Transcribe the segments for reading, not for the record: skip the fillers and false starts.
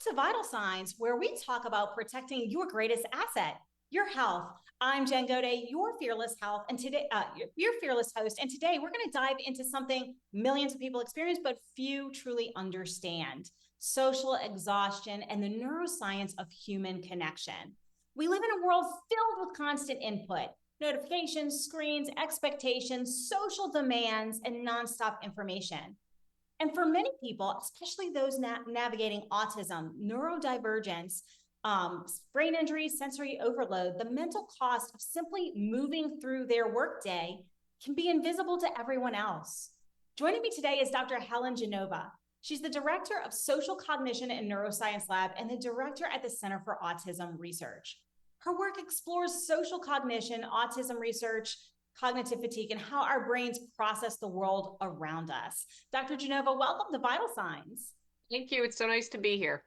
to Vital Signs, where we talk about protecting your greatest asset, your health. I'm Jen Gode, your fearless health, and today, your fearless host. And today, we're going to dive into something millions of people experience, but few truly understand: social exhaustion and the neuroscience of human connection. We live in a world filled with constant input, notifications, screens, expectations, social demands, and nonstop information. And for many people, especially those navigating autism, neurodivergence, brain injury, sensory overload, the mental cost of simply moving through their workday can be invisible to everyone else. Joining me today is Dr. Helen Genova. She's the director of Social Cognition and Neuroscience Lab and the director at the Center for Autism Research. Her work explores social cognition, autism research, cognitive fatigue, and how our brains process the world around us. Dr. Genova, welcome to Vital Signs. Thank you. It's so nice to be here.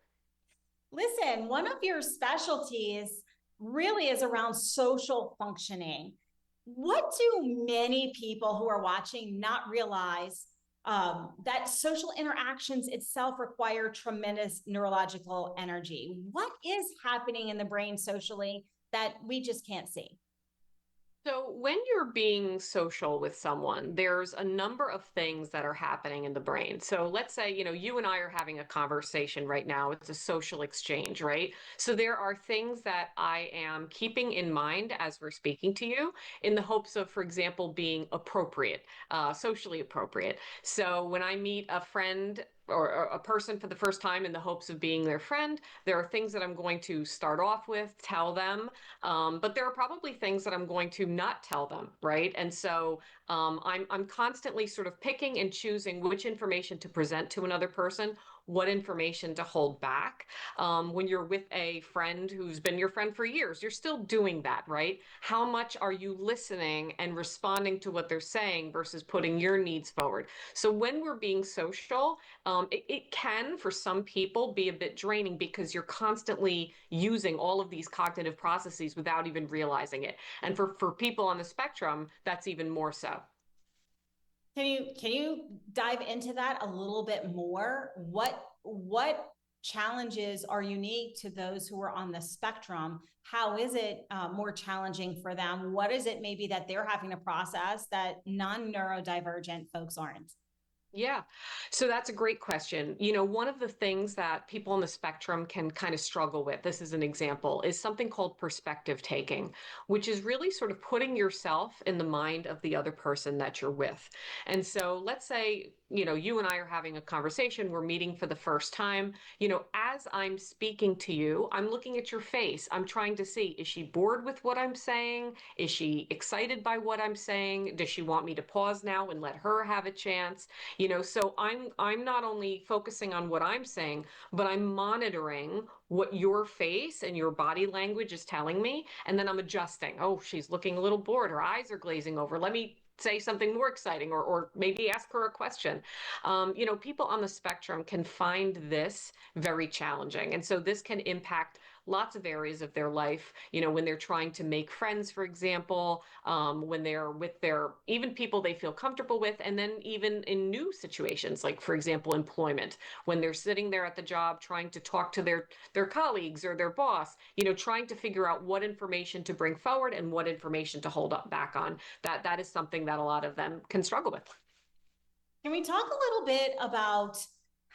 Listen, one of your specialties really is around social functioning. What do many people who are watching not realize that social interactions itself require tremendous neurological energy? What is happening in the brain socially that we just can't see? So, when you're being social with someone, there's a number of things that are happening in the brain. So, let's say, you and I are having a conversation right now. It's a social exchange, right? So, there are things that I am keeping in mind as we're speaking to you in the hopes of, for example, being appropriate, socially appropriate. So, when I meet a friend, or a person for the first time in the hopes of being their friend, there are things that I'm going to start off with, tell them, but there are probably things that I'm going to not tell them, right? And so I'm constantly sort of picking and choosing which information to present to another person, what information to hold back. When you're with a friend who's been your friend for years, you're still doing that, right? How much are you listening and responding to what they're saying versus putting your needs forward? So when we're being social, it can, for some people, be a bit draining because you're constantly using all of these cognitive processes without even realizing it. And for people on the spectrum, that's even more so. Can you dive into that a little bit more? What challenges are unique to those who are on the spectrum? How is it more challenging for them? What is it maybe that they're having to process that non-neurodivergent folks aren't? Yeah. So that's a great question. One of the things that people on the spectrum can kind of struggle with, this is an example, is something called perspective taking, which is really sort of putting yourself in the mind of the other person that you're with. And so let's say, you and I are having a conversation, we're meeting for the first time. As I'm speaking to you, I'm looking at your face. I'm trying to see, is she bored with what I'm saying? Is she excited by what I'm saying? Does she want me to pause now and let her have a chance? So I'm not only focusing on what I'm saying, but I'm monitoring what your face and your body language is telling me, and then I'm adjusting. Oh, she's looking a little bored, her eyes are glazing over, let me say something more exciting, or maybe ask her a question. People on the spectrum can find this very challenging, and so this can impact lots of areas of their life. When they're trying to make friends, for example, when they're with their, even people they feel comfortable with, and then even in new situations, like, for example, employment, when they're sitting there at the job trying to talk to their colleagues or their boss, trying to figure out what information to bring forward and what information to hold up back on. That is something that a lot of them can struggle with. Can we talk a little bit about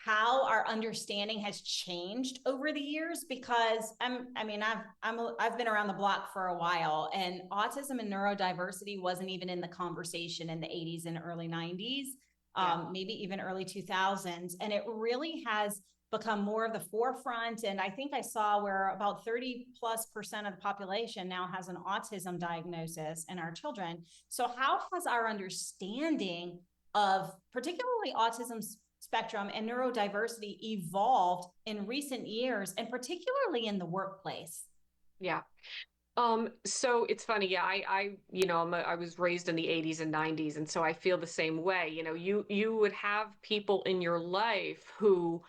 how our understanding has changed over the years? Because I've been around the block for a while, and autism and neurodiversity wasn't even in the conversation in the 80s and early 90s, Yeah. maybe even early 2000s, and it really has become more of the forefront. And I think I saw where about 30+% of the population now has an autism diagnosis in our children. So how has our understanding of particularly autism spectrum and neurodiversity evolved in recent years, and particularly in the workplace? Yeah. So it's funny. Yeah, I was raised in the 80s and 90s, and so I feel the same way. You would have people in your life who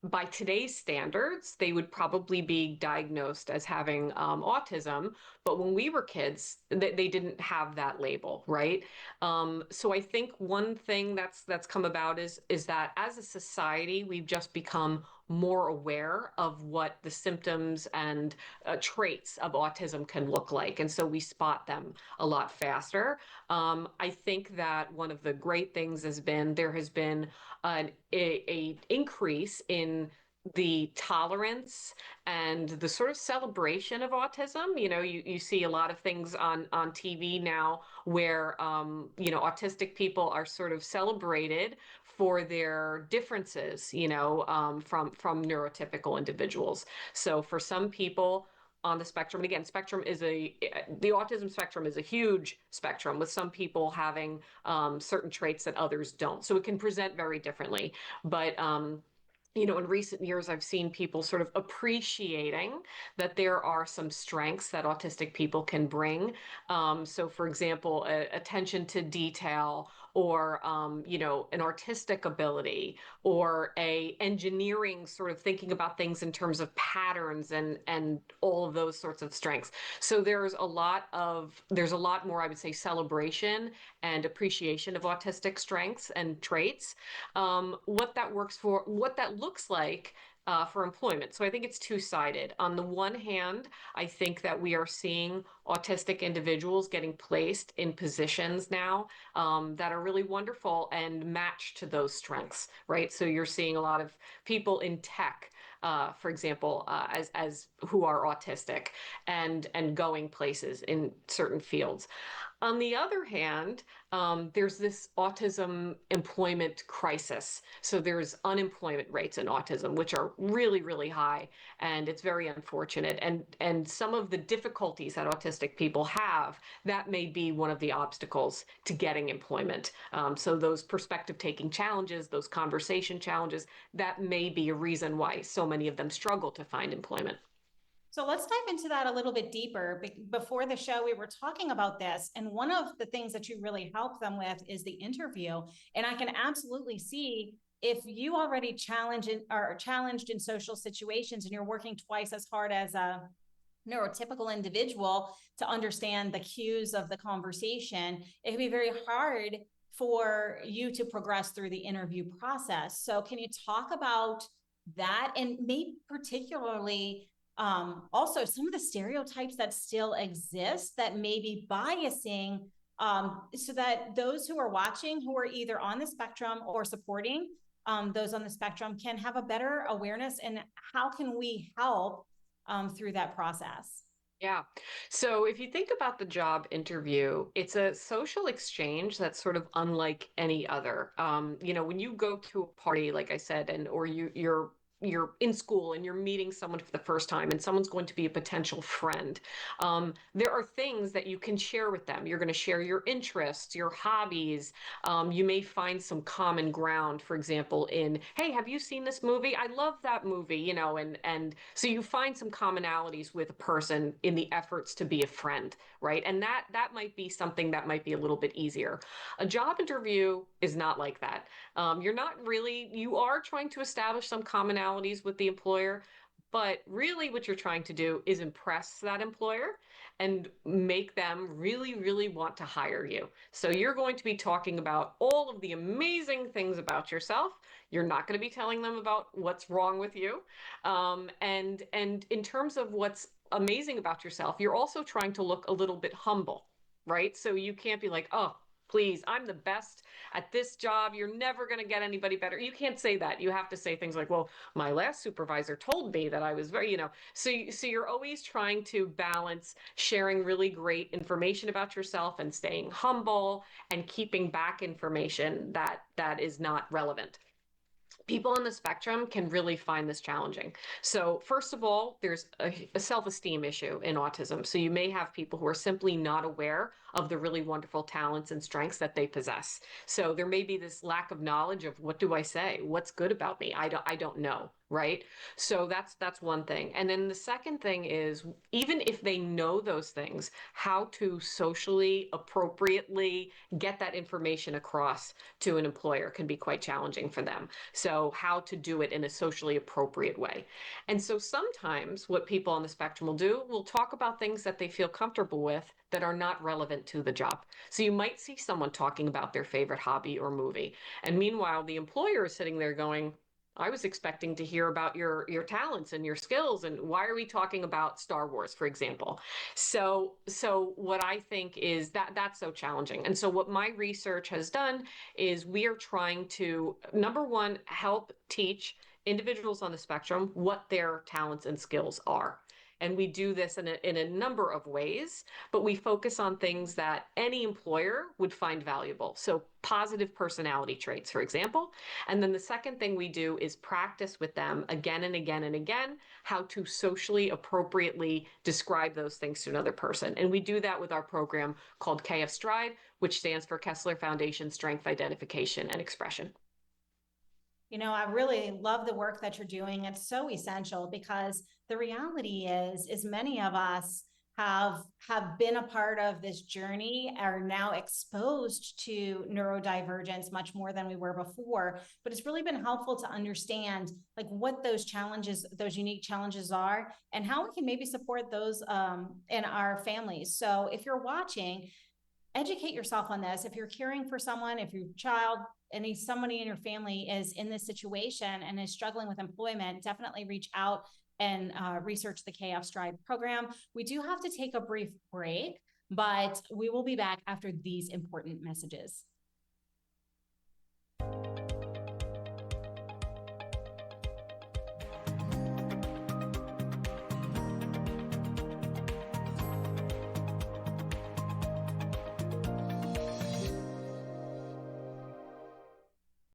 by today's standards, they would probably be diagnosed as having autism. But when we were kids, they didn't have that label, right? So I think one thing that's come about is that as a society, we've just become more aware of what the symptoms and traits of autism can look like, and so we spot them a lot faster. I think that one of the great things has been there has been a increase in the tolerance and the sort of celebration of autism. You see a lot of things on TV now where, autistic people are sort of celebrated for their differences, from neurotypical individuals. So for some people on the spectrum, and again, the autism spectrum is a huge spectrum, with some people having certain traits that others don't. So it can present very differently. But in recent years, I've seen people sort of appreciating that there are some strengths that autistic people can bring. So, for example, attention to detail, or an artistic ability, or a engineering sort of thinking about things in terms of patterns and all of those sorts of strengths. So there's a lot more, I would say, celebration and appreciation of autistic strengths and traits. What that looks like for employment. So I think it's two-sided. On the one hand, I think that we are seeing autistic individuals getting placed in positions now that are really wonderful and match to those strengths, right? So you're seeing a lot of people in tech, for example, as who are autistic and going places in certain fields. On the other hand, there's this autism employment crisis. So there's unemployment rates in autism, which are really, really high, and it's very unfortunate. And some of the difficulties that autistic people have, that may be one of the obstacles to getting employment. So those perspective-taking challenges, those conversation challenges, that may be a reason why so many of them struggle to find employment. So let's dive into that a little bit deeper. Before the show, we were talking about this, and one of the things that you really help them with is the interview. And I can absolutely see if you already are challenged in social situations and you're working twice as hard as a neurotypical individual to understand the cues of the conversation, it can be very hard for you to progress through the interview process. So can you talk about that, and maybe particularly also some of the stereotypes that still exist that may be biasing, so that those who are watching, who are either on the spectrum or supporting those on the spectrum, can have a better awareness, and how can we help through that process? Yeah. So if you think about the job interview, it's a social exchange that's sort of unlike any other. When you go to a party, like I said, or you're in school and you're meeting someone for the first time, and someone's going to be a potential friend. There are things that you can share with them. You're going to share your interests, your hobbies. You may find some common ground, for example, in, hey, have you seen this movie? I love that movie, and so you find some commonalities with a person in the efforts to be a friend, right? And that might be something that might be a little bit easier. A job interview is not like that. You are trying to establish some commonalities with the employer, but really what you're trying to do is impress that employer and make them really, really want to hire you. So you're going to be talking about all of the amazing things about yourself. You're not going to be telling them about what's wrong with you. And in terms of what's amazing about yourself, you're also trying to look a little bit humble, right? So you can't be like, oh, please, I'm the best at this job. You're never going to get anybody better. You can't say that. You have to say things like, well, my last supervisor told me that I was very, so you're always trying to balance sharing really great information about yourself and staying humble and keeping back information that is not relevant. People on the spectrum can really find this challenging. So first of all, there's a self-esteem issue in autism. So you may have people who are simply not aware of the really wonderful talents and strengths that they possess. So there may be this lack of knowledge of, what do I say? What's good about me? I don't know, right? So that's one thing. And then the second thing is, even if they know those things, how to socially appropriately get that information across to an employer can be quite challenging for them. So how to do it in a socially appropriate way. And so sometimes what people on the spectrum will talk about things that they feel comfortable with that are not relevant to the job. So you might see someone talking about their favorite hobby or movie. And meanwhile, the employer is sitting there going, I was expecting to hear about your talents and your skills, and why are we talking about Star Wars, for example? So what I think is that that's so challenging. And so what my research has done is we are trying to, number one, help teach individuals on the spectrum what their talents and skills are. And we do this in a number of ways, but we focus on things that any employer would find valuable. So positive personality traits, for example. And then the second thing we do is practice with them again and again and again how to socially appropriately describe those things to another person. And we do that with our program called KF Stride, which stands for Kessler Foundation Strength Identification and Expression. You know, I really love the work that you're doing. It's so essential because the reality is many of us have been a part of this journey, are now exposed to neurodivergence much more than we were before. But it's really been helpful to understand like what those challenges, those unique challenges are, and how we can maybe support those in our families. So if you're watching, educate yourself on this. If you're caring for someone, if your child, somebody in your family is in this situation and is struggling with employment, definitely reach out and research the KF Stride program. We do have to take a brief break, but we will be back after these important messages.